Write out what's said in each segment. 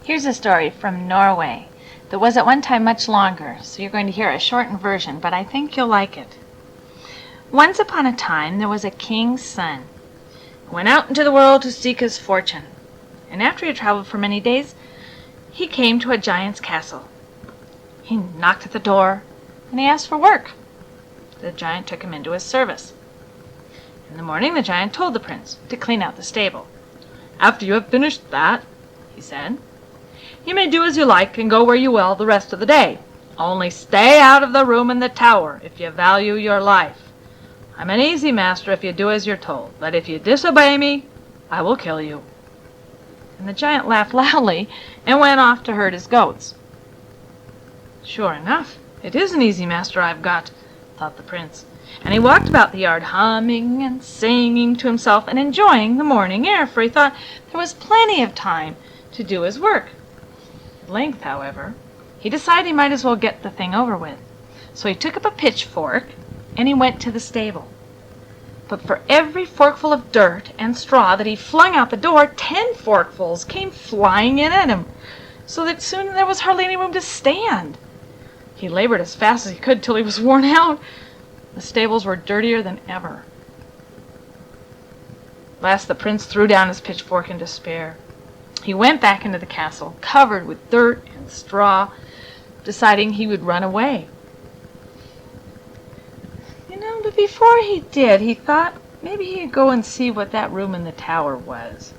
Here's a story from Norway that was at one time much longer, so you're going to hear a shortened version, but I think you'll like it. Once upon a time there was a king's son who went out into the world to seek his fortune, and after he had traveled for many days, he came to a giant's castle. He knocked at the door, and he asked for work. The giant took him into his service. In the morning the giant told the prince to clean out the stable. "After you have finished that," he said, "you may do as you like and go where you will the rest of the day. Only stay out of the room in the tower if you value your life. I'm an easy master if you do as you're told, but if you disobey me, I will kill you." And the giant laughed loudly and went off to herd his goats. "Sure enough, it is an easy master I've got," thought the prince, and he walked about the yard humming and singing to himself and enjoying the morning air, for he thought there was plenty of time to do his work. At length, however, he decided he might as well get the thing over with. So he took up a pitchfork and he went to the stable. But for every forkful of dirt and straw that he flung out the door, 10 forkfuls came flying in at him, so that soon there was hardly any room to stand. He labored as fast as he could till he was worn out. The stables were dirtier than ever. At last the prince threw down his pitchfork in despair. He went back into the castle, covered with dirt and straw, deciding he would run away. But before he did, he thought maybe he'd go and see what that room in the tower was.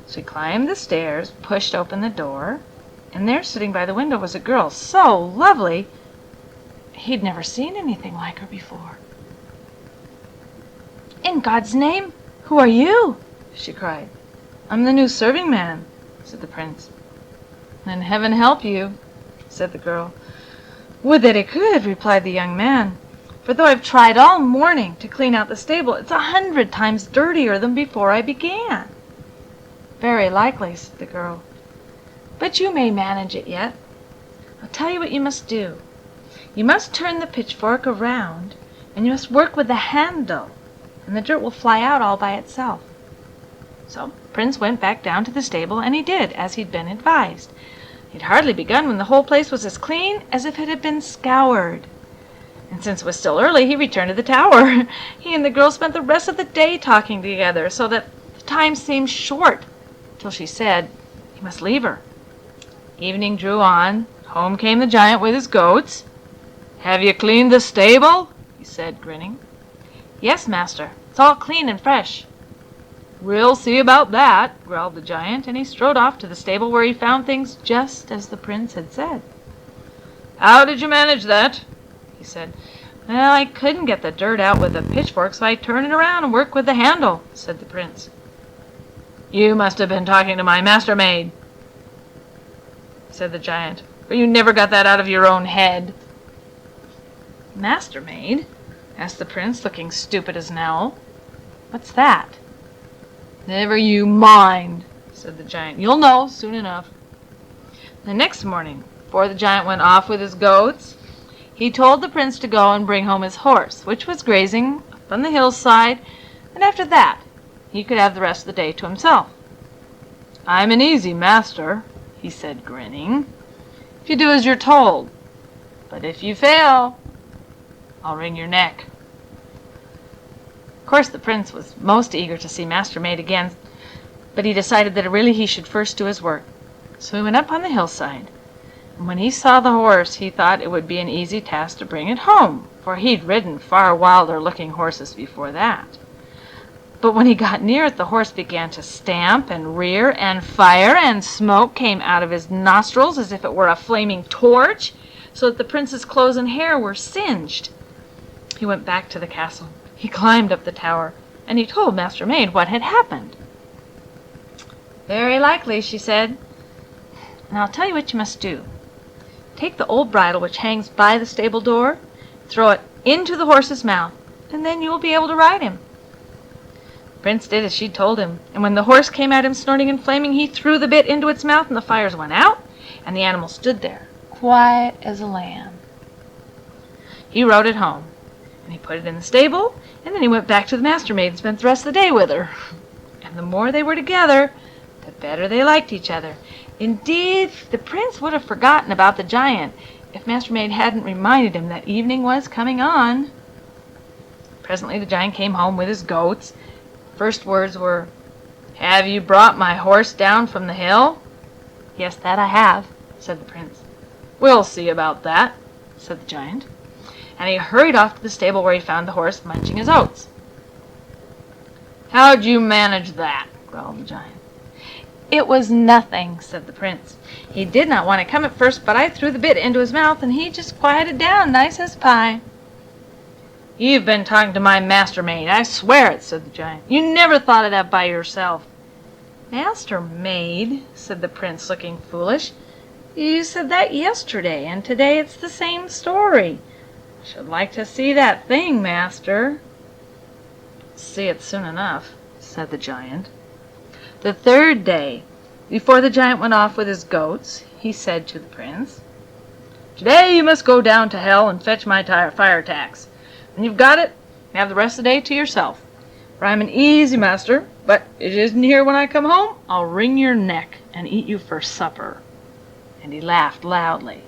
So he climbed the stairs, pushed open the door, and there, sitting by the window, was a girl so lovely he'd never seen anything like her before. "In God's name, who are you?" she cried. "I'm the new serving man," said the prince. "Then heaven help you," said the girl. "Would that it could," replied the young man. "For though I've tried all morning to clean out the stable, it's 100 times dirtier than before I began." "Very likely," said the girl. "But you may manage it yet. I'll tell you what you must do. You must turn the pitchfork around, and you must work with the handle, and the dirt will fly out all by itself." So the prince went back down to the stable, and he did as he'd been advised. He'd hardly begun when the whole place was as clean as if it had been scoured. And since it was still early, he returned to the tower. He and the girl spent the rest of the day talking together, so that the time seemed short, till she said he must leave her. Evening drew on. Home came the giant with his goats. "Have you cleaned the stable?" he said, grinning. "Yes, master. It's all clean and fresh." "We'll see about that," growled the giant, and he strode off to the stable, where he found things just as the prince had said. "How did you manage that?" he said. "Well, I couldn't get the dirt out with a pitchfork, so I turned it around and worked with the handle," said the prince. "You must have been talking to my mastermaid," said the giant, "for you never got that out of your own head." "Mastermaid?" asked the prince, looking stupid as an owl. "What's that?" "Never you mind," said the giant. "You'll know soon enough." The next morning, before the giant went off with his goats, he told the prince to go and bring home his horse, which was grazing up on the hillside, and after that he could have the rest of the day to himself. "I'm an easy master," he said, grinning, "if you do as you're told. But if you fail, I'll wring your neck." Of course the prince was most eager to see Mastermaid again, but he decided that really he should first do his work. So he went up on the hillside, and when he saw the horse, he thought it would be an easy task to bring it home, for he'd ridden far wilder-looking horses before that. But when he got near it, the horse began to stamp and rear, and fire and smoke came out of his nostrils as if it were a flaming torch, so that the prince's clothes and hair were singed. He went back to the castle. He climbed up the tower, and he told Mastermaid what had happened. "Very likely," she said. "And I'll tell you what you must do. Take the old bridle which hangs by the stable door, throw it into the horse's mouth, and then you will be able to ride him." The prince did as she told him, and when the horse came at him snorting and flaming, he threw the bit into its mouth, and the fires went out, and the animal stood there, quiet as a lamb. He rode it home, and he put it in the stable, and then he went back to the Mastermaid and spent the rest of the day with her. And the more they were together, the better they liked each other, Indeed, the prince would have forgotten about the giant if Mastermaid hadn't reminded him that evening was coming on. Presently the giant came home with his goats. First words were, "Have you brought my horse down from the hill?" "Yes, that I have," said the prince. "We'll see about that," said the giant. And he hurried off to the stable where he found the horse munching his oats. "How'd you manage that?" growled the giant. "It was nothing," said the prince. "He did not want to come at first, but I threw the bit into his mouth, and he just quieted down, nice as pie." "You've been talking to my Mastermaid, I swear it," said the giant. "You never thought of that by yourself." "Mastermaid?" said the prince, looking foolish. "You said that yesterday, and today it's the same story. I should like to see that thing, master." "See it soon enough," said the giant. The third day, before the giant went off with his goats, he said to the prince, "Today you must go down to hell and fetch my fire tax. When you've got it, have the rest of the day to yourself. For I'm an easy master, but if it isn't here when I come home, I'll wring your neck and eat you for supper." And he laughed loudly.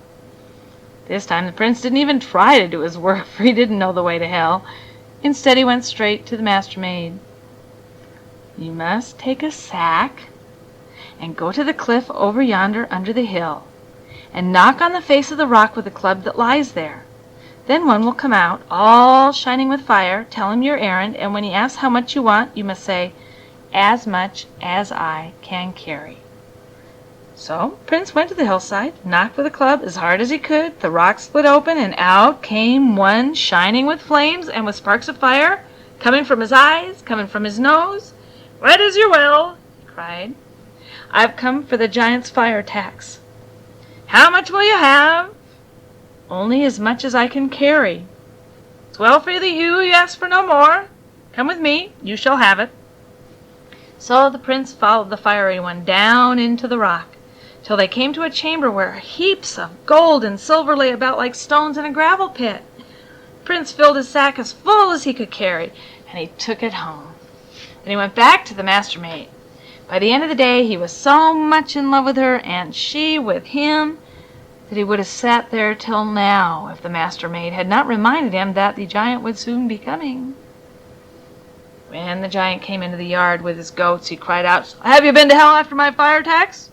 This time the prince didn't even try to do his work, for he didn't know the way to hell. Instead, he went straight to the Mastermaid. "You must take a sack and go to the cliff over yonder under the hill, and knock on the face of the rock with the club that lies there. Then one will come out, all shining with fire. Tell him your errand, and when he asks how much you want, you must say, 'As much as I can carry.'" So Prince went to the hillside, knocked with a club as hard as he could. The rock split open, and out came one shining with flames and with sparks of fire, coming from his eyes, coming from his nose. "What is your will?" he cried. "I've come for the giant's fire tax." "How much will you have?" "Only as much as I can carry." "It's well for you ask for no more. Come with me, you shall have it." So the prince followed the fiery one down into the rock, till they came to a chamber where heaps of gold and silver lay about like stones in a gravel pit. The prince filled his sack as full as he could carry, and he took it home. Then he went back to the Mastermaid. By the end of the day he was so much in love with her, and she with him, that he would have sat there till now if the Mastermaid had not reminded him that the giant would soon be coming. When the giant came into the yard with his goats, he cried out, "Have you been to hell after my fire tax?"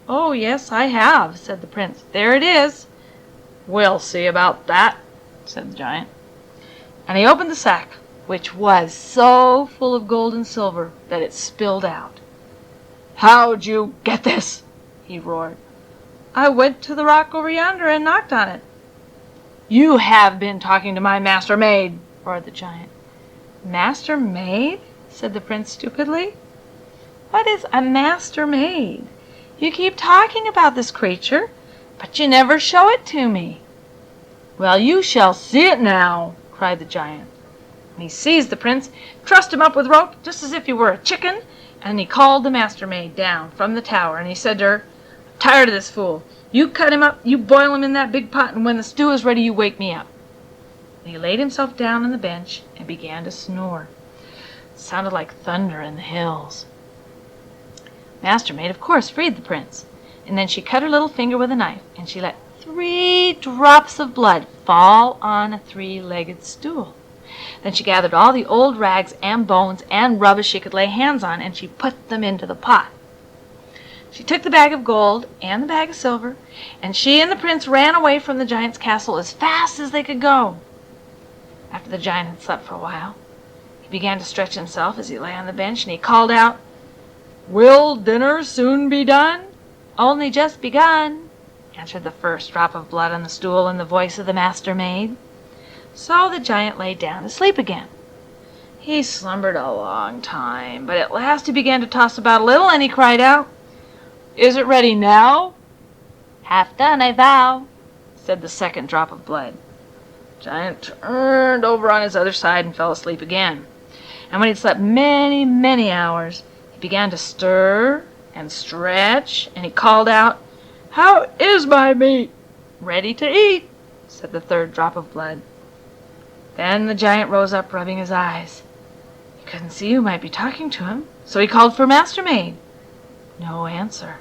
"Oh, yes, I have," said the prince. "There it is." "We'll see about that," said the giant. And he opened the sack, which was so full of gold and silver that it spilled out. "How'd you get this?" he roared. "I went to the rock over yonder and knocked on it." "You have been talking to my Mastermaid," roared the giant. "Mastermaid?" said the prince stupidly. "What is a Mastermaid? You keep talking about this creature, but you never show it to me." "Well, you shall see it now," cried the giant. And he seized the prince, trussed him up with rope, just as if he were a chicken, and he called the Mastermaid down from the tower, and he said to her, "I'm tired of this fool. You cut him up, you boil him in that big pot, and when the stew is ready, you wake me up." And he laid himself down on the bench and began to snore. It sounded like thunder in the hills. Mastermaid, of course, freed the prince, and then she cut her little finger with a knife, and she let 3 drops of blood fall on a 3-legged stool. Then she gathered all the old rags and bones and rubbish she could lay hands on, and she put them into the pot. She took the bag of gold and the bag of silver, and she and the prince ran away from the giant's castle as fast as they could go. After the giant had slept for a while, he began to stretch himself as he lay on the bench, and he called out, "Will dinner soon be done?" "Only just begun," answered the first drop of blood on the stool in the voice of the Mastermaid. So the giant lay down to sleep again. He slumbered a long time, but at last he began to toss about a little, and he cried out, "Is it ready now?" "Half done, I vow," said the second drop of blood. The giant turned over on his other side and fell asleep again. And when he'd slept many, many hours, he began to stir and stretch, and he called out, "How is my meat?" "Ready to eat," said the third drop of blood. Then the giant rose up, rubbing his eyes. He couldn't see who might be talking to him, so he called for Mastermaid. No answer.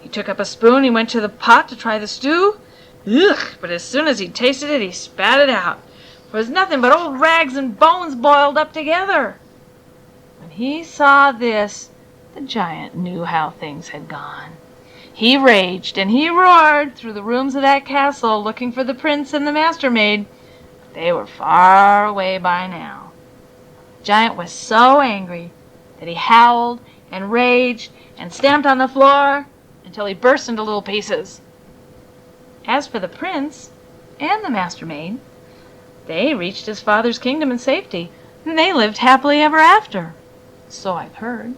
He took up a spoon, he went to the pot to try the stew. Ugh! But as soon as he tasted it, he spat it out. For it was nothing but old rags and bones boiled up together. When he saw this, the giant knew how things had gone. He raged and he roared through the rooms of that castle, looking for the prince and the Mastermaid. But they were far away by now. The giant was so angry that he howled and raged and stamped on the floor until he burst into little pieces. As for the prince and the Mastermaid, they reached his father's kingdom in safety, and they lived happily ever after. So I've heard.